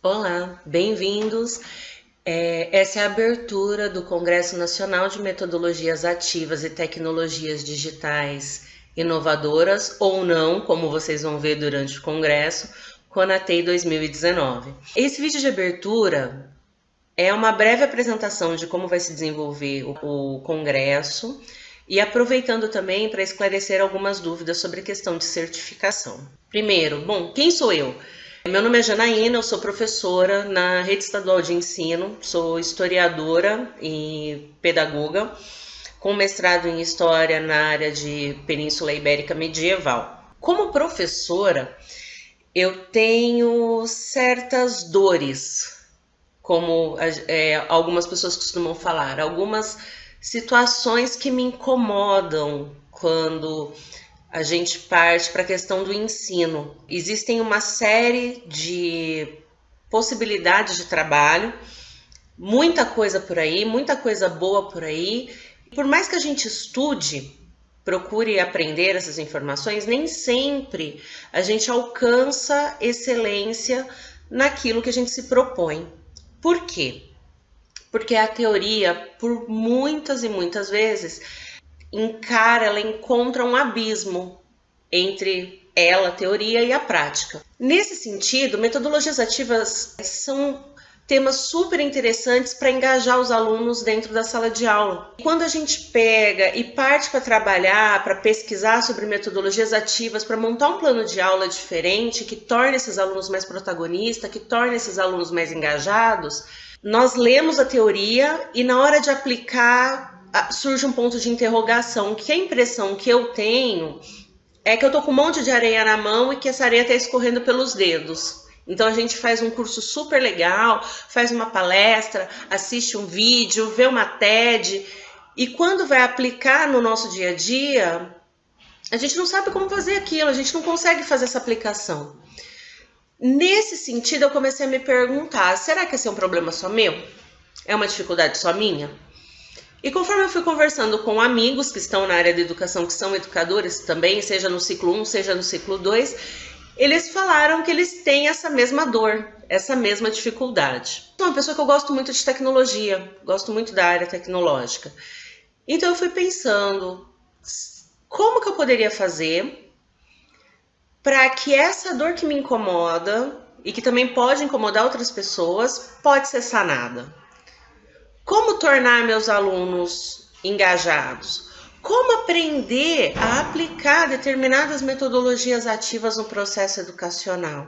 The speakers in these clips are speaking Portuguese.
Olá, bem-vindos. Essa é a abertura do Congresso Nacional de Metodologias Ativas e Tecnologias Digitais Inovadoras, ou não, como vocês vão ver durante o Congresso, Conatei 2019. Esse vídeo de abertura é uma breve apresentação de como vai se desenvolver o Congresso e aproveitando também para esclarecer algumas dúvidas sobre a questão de certificação. Primeiro, quem sou eu? Meu nome é Janaína, eu sou professora na Rede Estadual de Ensino, sou historiadora e pedagoga, com mestrado em História na área de Península Ibérica Medieval. Como professora, eu tenho certas dores, como algumas pessoas costumam falar, algumas situações que me incomodam quando a gente parte para a questão do ensino. Existem uma série de possibilidades de trabalho, muita coisa por aí, muita coisa boa por aí. Por mais que a gente estude, procure aprender essas informações, nem sempre a gente alcança excelência naquilo que a gente se propõe. Por quê? Porque a teoria, por muitas e muitas vezes, ela encontra um abismo entre ela, a teoria, e a prática. Nesse sentido, metodologias ativas são temas super interessantes para engajar os alunos dentro da sala de aula. Quando a gente pega e parte para trabalhar, para pesquisar sobre metodologias ativas, para montar um plano de aula diferente, que torne esses alunos mais protagonistas, que torne esses alunos mais engajados, nós lemos a teoria e na hora de aplicar surge um ponto de interrogação, que a impressão que eu tenho é que eu tô com um monte de areia na mão e que essa areia tá escorrendo pelos dedos. Então a gente faz um curso super legal, faz uma palestra, assiste um vídeo, vê uma TED, e quando vai aplicar no nosso dia a dia, a gente não sabe como fazer aquilo, a gente não consegue fazer essa aplicação. Nesse sentido, eu comecei a me perguntar, será que esse é um problema só meu? É uma dificuldade só minha? E conforme eu fui conversando com amigos que estão na área da educação, que são educadores também, seja no ciclo 1, seja no ciclo 2, eles falaram que eles têm essa mesma dor, essa mesma dificuldade. Sou uma pessoa que eu gosto muito de tecnologia, gosto muito da área tecnológica. Então eu fui pensando, como que eu poderia fazer para que essa dor que me incomoda, e que também pode incomodar outras pessoas, pode ser sanada? Como tornar meus alunos engajados? Como aprender a aplicar determinadas metodologias ativas no processo educacional?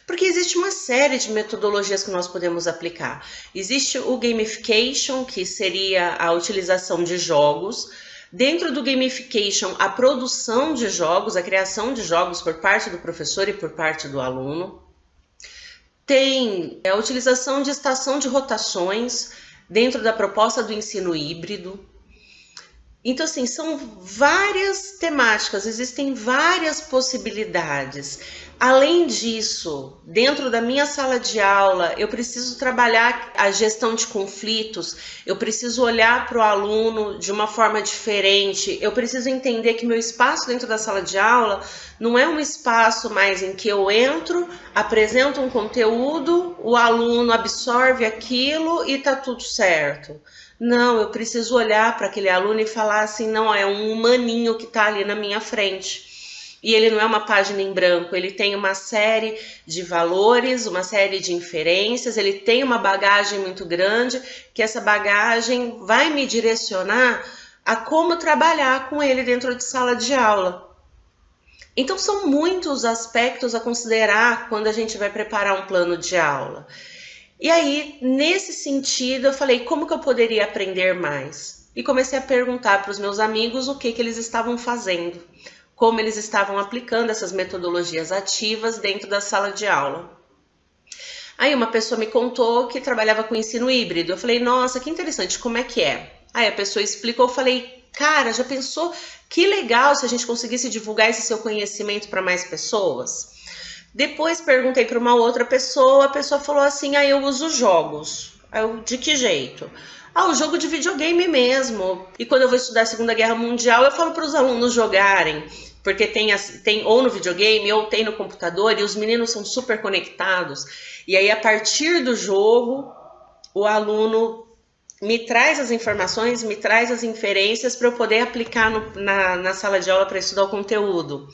Porque existe uma série de metodologias que nós podemos aplicar. Existe o gamification, que seria a utilização de jogos. Dentro do gamification, a produção de jogos, a criação de jogos por parte do professor e por parte do aluno. Tem a utilização de estação de rotações, dentro da proposta do ensino híbrido. Então, assim, são várias temáticas, existem várias possibilidades. Além disso, dentro da minha sala de aula, eu preciso trabalhar a gestão de conflitos, eu preciso olhar para o aluno de uma forma diferente, eu preciso entender que meu espaço dentro da sala de aula não é um espaço mais em que eu entro, apresento um conteúdo, o aluno absorve aquilo e tá tudo certo. Não, eu preciso olhar para aquele aluno e falar assim, não, é um humaninho que está ali na minha frente. E ele não é uma página em branco, ele tem uma série de valores, uma série de inferências, ele tem uma bagagem muito grande, que essa bagagem vai me direcionar a como trabalhar com ele dentro de sala de aula. Então são muitos aspectos a considerar quando a gente vai preparar um plano de aula. E aí, nesse sentido, eu falei, como que eu poderia aprender mais? E comecei a perguntar para os meus amigos o que eles estavam fazendo, como eles estavam aplicando essas metodologias ativas dentro da sala de aula. Aí uma pessoa me contou que trabalhava com ensino híbrido. Eu falei, nossa, que interessante, como é que é? Aí a pessoa explicou, eu falei, cara, já pensou que legal se a gente conseguisse divulgar esse seu conhecimento para mais pessoas? Depois perguntei para uma outra pessoa, a pessoa falou assim, eu uso jogos. Aí eu, de que jeito? O jogo de videogame mesmo. E quando eu vou estudar a Segunda Guerra Mundial, eu falo para os alunos jogarem. porque tem ou no videogame ou tem no computador, e os meninos são super conectados. E aí, a partir do jogo, o aluno me traz as informações, me traz as inferências para eu poder aplicar na sala de aula para estudar o conteúdo.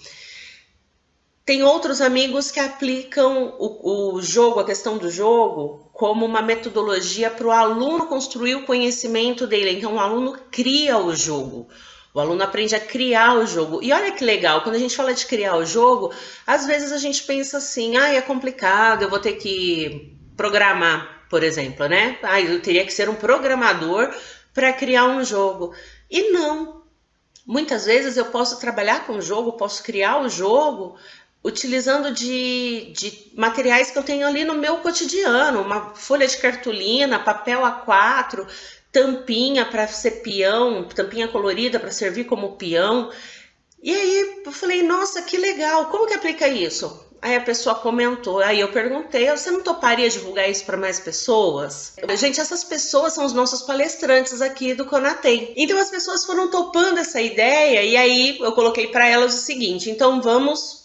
Tem outros amigos que aplicam o jogo, a questão do jogo, como uma metodologia para o aluno construir o conhecimento dele. Então, o aluno cria o jogo. O aluno aprende a criar o jogo. E olha que legal, quando a gente fala de criar o jogo, às vezes a gente pensa assim, é complicado, eu vou ter que programar, por exemplo, né? Eu teria que ser um programador para criar um jogo. E não. Muitas vezes eu posso trabalhar com o jogo, posso criar o jogo utilizando de materiais que eu tenho ali no meu cotidiano, uma folha de cartolina, papel A4, tampinha para ser peão, tampinha colorida para servir como peão. E aí eu falei, nossa, que legal, como que aplica isso? Aí a pessoa comentou, aí eu perguntei, você não toparia divulgar isso para mais pessoas? Gente, essas pessoas são os nossos palestrantes aqui do Conatém. Então as pessoas foram topando essa ideia, e aí eu coloquei para elas o seguinte, então vamos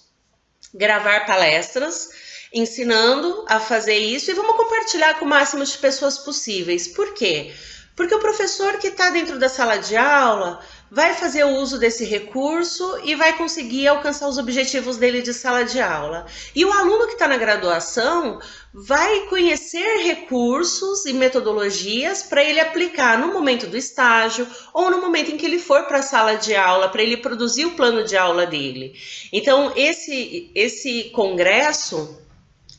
gravar palestras ensinando a fazer isso e vamos compartilhar com o máximo de pessoas possíveis. Por quê? Porque o professor que está dentro da sala de aula vai fazer o uso desse recurso e vai conseguir alcançar os objetivos dele de sala de aula. E o aluno que está na graduação vai conhecer recursos e metodologias para ele aplicar no momento do estágio ou no momento em que ele for para a sala de aula, para ele produzir o plano de aula dele. Então, esse congresso,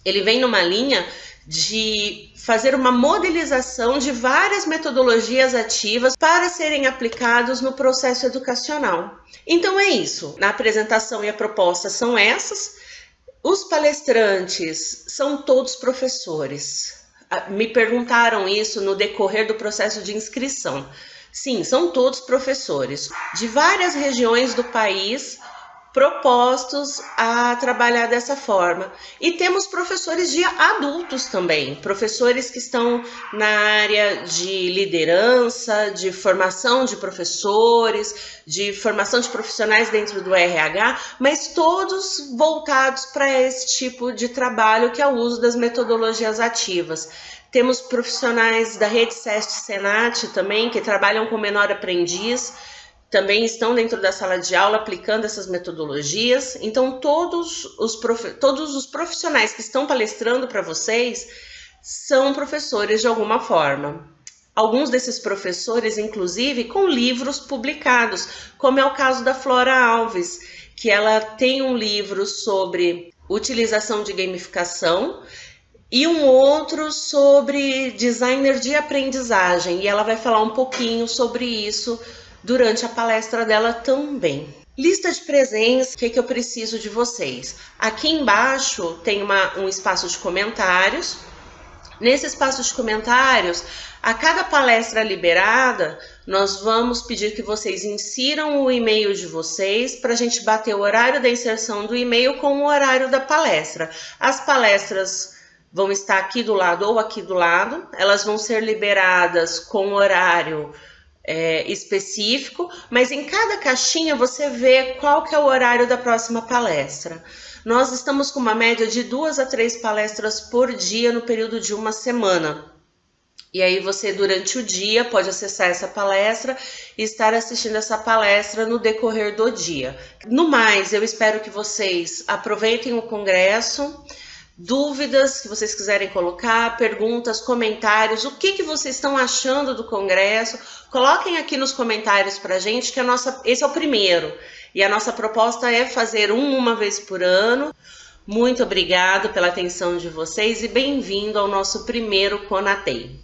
ele vem numa linha de fazer uma modelização de várias metodologias ativas para serem aplicados no processo educacional. Então é isso, a apresentação e a proposta são essas. Os palestrantes são todos professores. Me perguntaram isso no decorrer do processo de inscrição. Sim, são todos professores de várias regiões do país, propostos a trabalhar dessa forma. E temos professores de adultos também, professores que estão na área de liderança, de formação de professores, de formação de profissionais dentro do RH, mas todos voltados para esse tipo de trabalho, que é o uso das metodologias ativas. Temos profissionais da rede SEST-Senat também, que trabalham com menor aprendiz, também estão dentro da sala de aula aplicando essas metodologias. Então, todos os profissionais que estão palestrando para vocês são professores de alguma forma. Alguns desses professores, inclusive, com livros publicados, como é o caso da Flora Alves, que ela tem um livro sobre utilização de gamificação e um outro sobre designer de aprendizagem, e ela vai falar um pouquinho sobre isso durante a palestra dela também. Lista de presença, o que eu preciso de vocês? Aqui embaixo tem um espaço de comentários. Nesse espaço de comentários, a cada palestra liberada, nós vamos pedir que vocês insiram o e-mail de vocês para a gente bater o horário da inserção do e-mail com o horário da palestra. As palestras vão estar aqui do lado ou aqui do lado, elas vão ser liberadas com horário específico, mas em cada caixinha você vê qual que é o horário da próxima palestra. Nós estamos com uma média de 2 a 3 palestras por dia no período de uma semana. E aí você, durante o dia, pode acessar essa palestra e estar assistindo essa palestra no decorrer do dia. No mais, eu espero que vocês aproveitem o congresso. Dúvidas que vocês quiserem colocar, perguntas, comentários, o que vocês estão achando do congresso, coloquem aqui nos comentários pra gente, que esse é o primeiro, e a nossa proposta é fazer uma vez por ano. Muito obrigado pela atenção de vocês e bem-vindo ao nosso primeiro Conatém.